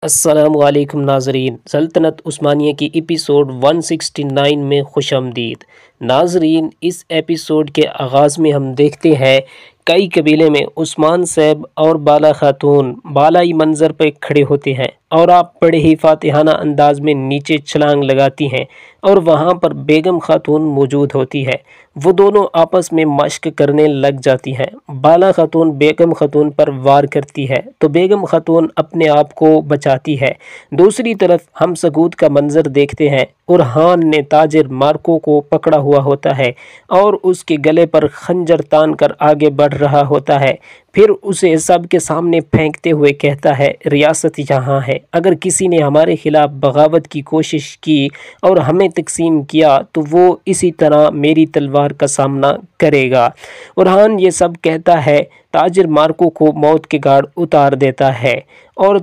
السلام علیکم ناظرین، سلطنت عثمانیہ کی ایپیسوڈ 169 میں خوش آمدید۔ ناظرین، اس ایپیسوڈ کے آغاز میں ہم دیکھتے ہیں کئی قبیلے میں عثمان صاحب اور بالا خاتون بالائی منظر پہ کھڑے ہوتے ہیں اور آپ بڑے ہی فاتحانہ انداز میں نیچے چھلانگ لگاتی ہیں اور وہاں پر بیگم خاتون موجود ہوتی ہے۔ وہ دونوں آپس میں مشق کرنے لگ جاتی ہیں۔ بالا خاتون بیگم خاتون پر وار کرتی ہے تو بیگم خاتون اپنے آپ کو بچاتی ہے۔ دوسری طرف ہم سگود کا منظر دیکھتے ہیں۔ اورحان نے تاجر مارکو کو پکڑا ہوا ہوتا ہے اور اس کے گلے پر خنجر تان کر آگے بڑھ رہا ہوتا ہے، پھر اسے سب کے سامنے پھینکتے ہوئے کہتا ہے، ریاست یہاں ہے، اگر کسی نے ہمارے خلاف بغاوت کی کوشش کی اور ہمیں تقسیم کیا تو وہ اسی طرح میری تلوار کا سامنا کرے گا۔ اورحان یہ سب کہتا ہے، تاجر مارکو کو موت کے گھاٹ اتار دیتا ہے اور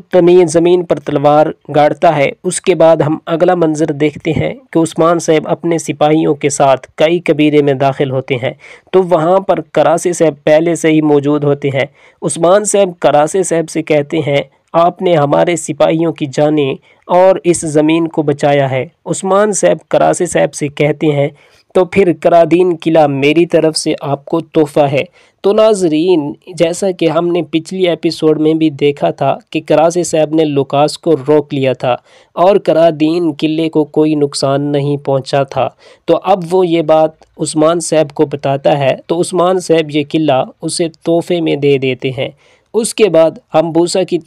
زمین پر تلوار گاڑتا ہے۔ اس کے بعد ہم اگلا منظر دیکھتے ہیں کہ عثمان صاحب اپنے سپاہیوں کے ساتھ کئی قبیلے میں داخل ہوتے ہیں تو وہاں پر کراسے صاحب پہلے سے ہی موجود ہوتے ہیں۔ عثمان صاحب کراسے صاحب سے کہتے ہیں، آپ نے ہمارے سپاہیوں کی جانیں اور اس زمین کو بچایا ہے۔ عثمان صاحب کراسے صاحب سے کہتے ہیں، تو پھر کرادین قلعہ میری طرف سے آپ کو تحفہ ہے۔ تو ناظرین، جیسا کہ ہم نے پچھلی ایپیسوڈ میں بھی دیکھا تھا کہ کراسے صاحب نے لوکاس کو روک لیا تھا اور کرادین قلعے کو کوئی نقصان نہیں پہنچا تھا، تو اب وہ یہ بات عثمان صاحب کو بتاتا ہے تو عثمان صاحب یہ قلعہ اسے تحفے میں دے دیتے ہیں۔ اس کے بعد ہم بوسہ کی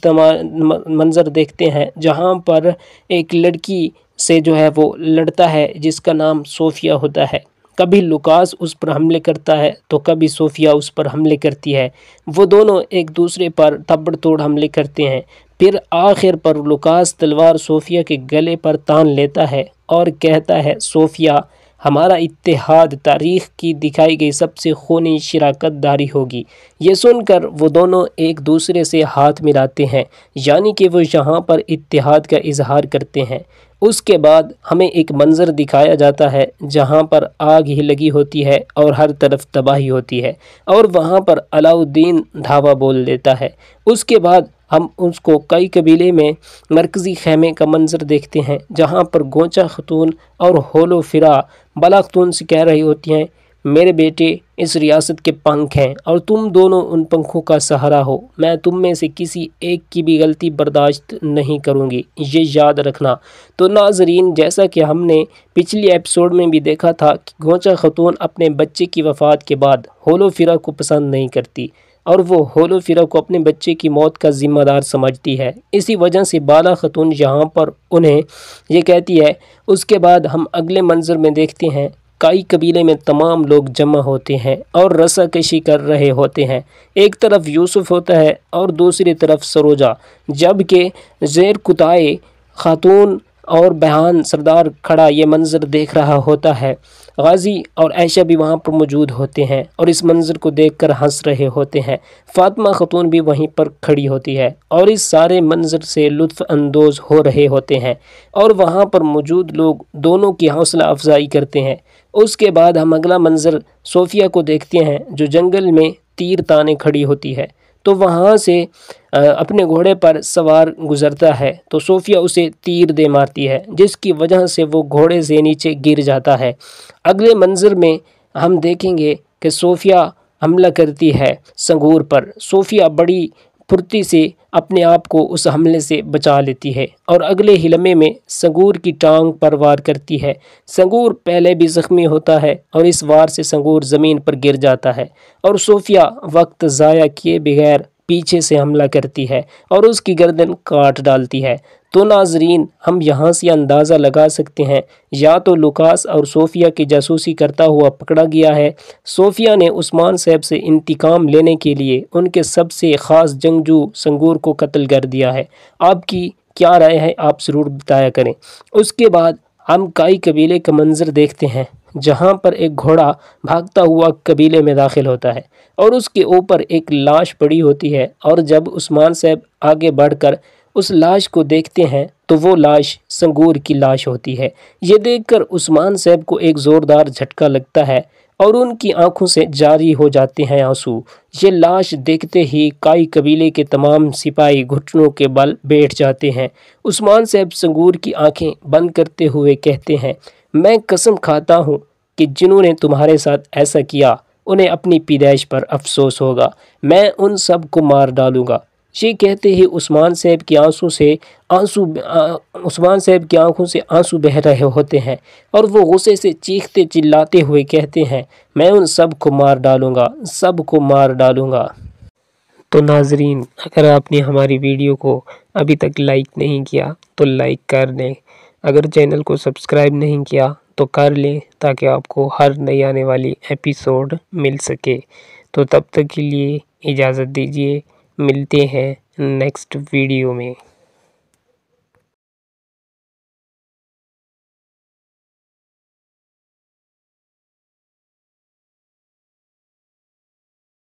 منظر دیکھتے ہیں جہاں پر ایک لڑکی سے جو ہے وہ لڑتا ہے جس کا نام صوفیہ ہوتا ہے۔ کبھی لوکاس اس پر حملے کرتا ہے تو کبھی صوفیہ اس پر حملے کرتی ہے۔ وہ دونوں ایک دوسرے پر تبڑ توڑ حملے کرتے ہیں۔ پھر آخر پر لوکاس تلوار صوفیہ کے گلے پر تان لیتا ہے اور کہتا ہے، صوفیہ، ہمارا اتحاد تاریخ کی دکھائی گئی سب سے خونی شراکت داری ہوگی۔ یہ سن کر وہ دونوں ایک دوسرے سے ہاتھ ملاتے ہیں، یعنی کہ وہ یہاں پر اتحاد کا اظہار کرتے ہیں۔ اس کے بعد ہمیں ایک منظر دکھایا جاتا ہے جہاں پر آگ ہی لگی ہوتی ہے اور ہر طرف تباہی ہوتی ہے اور وہاں پر علاء الدین دھاوا بول دیتا ہے۔ اس کے بعد ہم اس کو کئی قبیلے میں مرکزی خیمے کا منظر دیکھتے ہیں جہاں پر گونچا خاتون اور ہولو فرا بالا خاتون سے کہہ رہی ہوتی ہیں، میرے بیٹے اس ریاست کے پنکھ ہیں اور تم دونوں ان پنکھوں کا سہارا ہو، میں تم میں سے کسی ایک کی بھی غلطی برداشت نہیں کروں گی، یہ یاد رکھنا۔ تو ناظرین، جیسا کہ ہم نے پچھلی ایپیسوڈ میں بھی دیکھا تھا کہ گونچا خاتون اپنے بچے کی وفات کے بعد ہولو فرا کو پسند نہیں کرتی اور وہ ہولو فرا کو اپنے بچے کی موت کا ذمہ دار سمجھتی ہے، اسی وجہ سے بالا خاتون یہاں پر انہیں یہ کہتی ہے۔ اس کے بعد ہم اگلے منظر میں دیکھتے ہیں کئی قبیلے میں تمام لوگ جمع ہوتے ہیں اور رسا کشی کر رہے ہوتے ہیں۔ ایک طرف یوسف ہوتا ہے اور دوسری طرف سروجا، جبکہ زیر کتائے خاتون اور بہان سردار کھڑا یہ منظر دیکھ رہا ہوتا ہے۔ غازی اور عائشہ بھی وہاں پر موجود ہوتے ہیں اور اس منظر کو دیکھ کر ہنس رہے ہوتے ہیں۔ فاطمہ خاتون بھی وہیں پر کھڑی ہوتی ہے اور اس سارے منظر سے لطف اندوز ہو رہے ہوتے ہیں اور وہاں پر موجود لوگ دونوں کی حوصلہ افزائی کرتے ہیں۔ اس کے بعد ہم اگلا منظر صوفیہ کو دیکھتے ہیں جو جنگل میں تیر تانے کھڑی ہوتی ہے، تو وہاں سے اپنے گھوڑے پر سوار گزرتا ہے تو صوفیہ اسے تیر دے مارتی ہے جس کی وجہ سے وہ گھوڑے سے نیچے گر جاتا ہے۔ اگلے منظر میں ہم دیکھیں گے کہ صوفیہ حملہ کرتی ہے سنگور پر۔ صوفیہ بڑی پھرتی سے اپنے آپ کو اس حملے سے بچا لیتی ہے اور اگلے ہی لمحے میں سنگور کی ٹانگ پر وار کرتی ہے۔ سنگور پہلے بھی زخمی ہوتا ہے اور اس وار سے سنگور زمین پر گر جاتا ہے اور صوفیہ وقت ضائع کیے بغیر پیچھے سے حملہ کرتی ہے اور اس کی گردن کاٹ ڈالتی ہے۔ تو ناظرین، ہم یہاں سے اندازہ لگا سکتے ہیں یا تو لوکاس اور صوفیہ کی جاسوسی کرتا ہوا پکڑا گیا ہے۔ صوفیہ نے عثمان صاحب سے انتقام لینے کے لیے ان کے سب سے خاص جنگجو سنگور کو قتل کر دیا ہے۔ آپ کی کیا رائے ہے؟ آپ ضرور بتایا کریں۔ اس کے بعد ہم کئی قبیلے کا منظر دیکھتے ہیں جہاں پر ایک گھوڑا بھاگتا ہوا قبیلے میں داخل ہوتا ہے اور اس کے اوپر ایک لاش پڑی ہوتی ہے، اور جب عثمان صاحب آگے بڑھ کر اس لاش کو دیکھتے ہیں تو وہ لاش سنگور کی لاش ہوتی ہے۔ یہ دیکھ کر عثمان صاحب کو ایک زوردار جھٹکا لگتا ہے اور ان کی آنکھوں سے جاری ہو جاتے ہیں آنسو۔ یہ لاش دیکھتے ہی کائی قبیلے کے تمام سپاہی گھٹنوں کے بل بیٹھ جاتے ہیں۔ عثمان صاحب سنگور کی آنکھیں بند کرتے ہوئے کہتے ہیں، میں قسم کھاتا ہوں کہ جنہوں نے تمہارے ساتھ ایسا کیا انہیں اپنی پیدائش پر افسوس ہوگا، میں ان سب کو مار ڈالوں گا۔ یہ کہتے ہی عثمان صاحب کی آنکھوں سے آنسو بہہ رہے ہوتے ہیں اور وہ غصے سے چیختے چلاتے ہوئے کہتے ہیں، میں ان سب کو مار ڈالوں گا، سب کو مار ڈالوں گا۔ تو ناظرین، اگر آپ نے ہماری ویڈیو کو ابھی تک لائک نہیں کیا تو لائک کر دیں، اگر چینل کو سبسکرائب نہیں کیا تو کر لیں تاکہ آپ کو ہر نئی آنے والی ایپیسوڈ مل سکے۔ تو تب تک کے لیے اجازت دیجیے، ملتے ہیں نیکسٹ ویڈیو میں۔